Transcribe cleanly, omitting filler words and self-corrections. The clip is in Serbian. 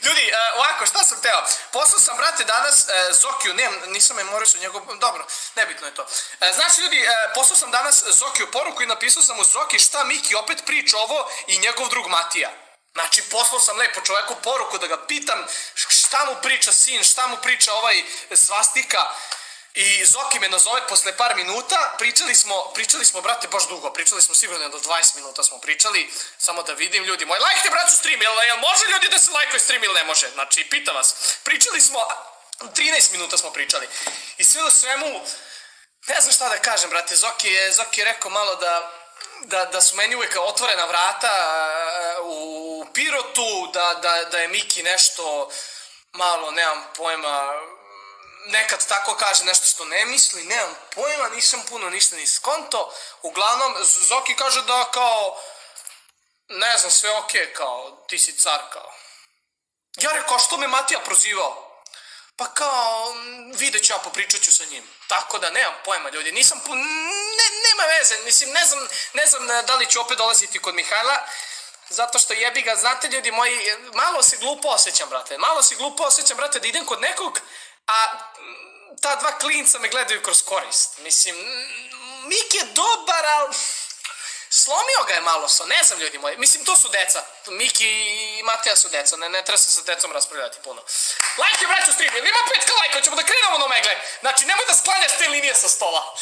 Ljudi, ovako, šta sam teo? Poslao sam, brate, danas Zokiju, nisam memorisao njegov, dobro, nebitno je to. Znači, ljudi, poslao sam danas Zokiju poruku i napisao sam mu: Zoki, šta Miki opet priča ovo i njegov drug Matija. Znači, poslao sam lepo čoveku poruku da ga pitam šta mu priča sin, šta mu priča ovaj svastika. I Zoki me nazove posle par minuta, pričali smo, brate, baš dugo, pričali smo sigurno do 20 minuta smo pričali, samo da vidim, ljudi moji, lajkite, braću, stream, jel može, ljudi, da se lajkuje stream ili ne može? Znači, pitam vas, pričali smo, 13 minuta smo pričali, i sve u svemu, ne znam šta da kažem, brate, Zoki je rekao malo da su meni uvijek otvorena vrata u Pirotu, da je Miki nešto malo, nemam pojma, nekad tako kaže nešto što ne misli, nemam pojma, nisam puno ništa ni skonto. Uglavnom, Zoki kaže da kao, ne znam, sve okej, kao, ti si car, kao. Ja rekao, što me Matija prozivao? Pa kao, vidjet ću ja, popričat ću sa njim. Tako da, nemam pojma, ljudi, nema veze, mislim, ne znam da li ću opet dolaziti kod Mihajla, zato što jebi ga, znate, ljudi moji, malo se glupo osjećam, brate, da idem kod nekog, a ta dva klinca me gledaju kroz korist. Mislim, Miki je dobar, ali slomio ga je malo, ne znam, ljudi moji. Mislim, to su deca. Miki i Matija su deca, ne treba se sa decom raspravljati puno. Lajke, braću, stream, ili ima 5 lajka, ćemo da krenemo na omegle. Znači, nemoj da sklanjaš te linije sa stola.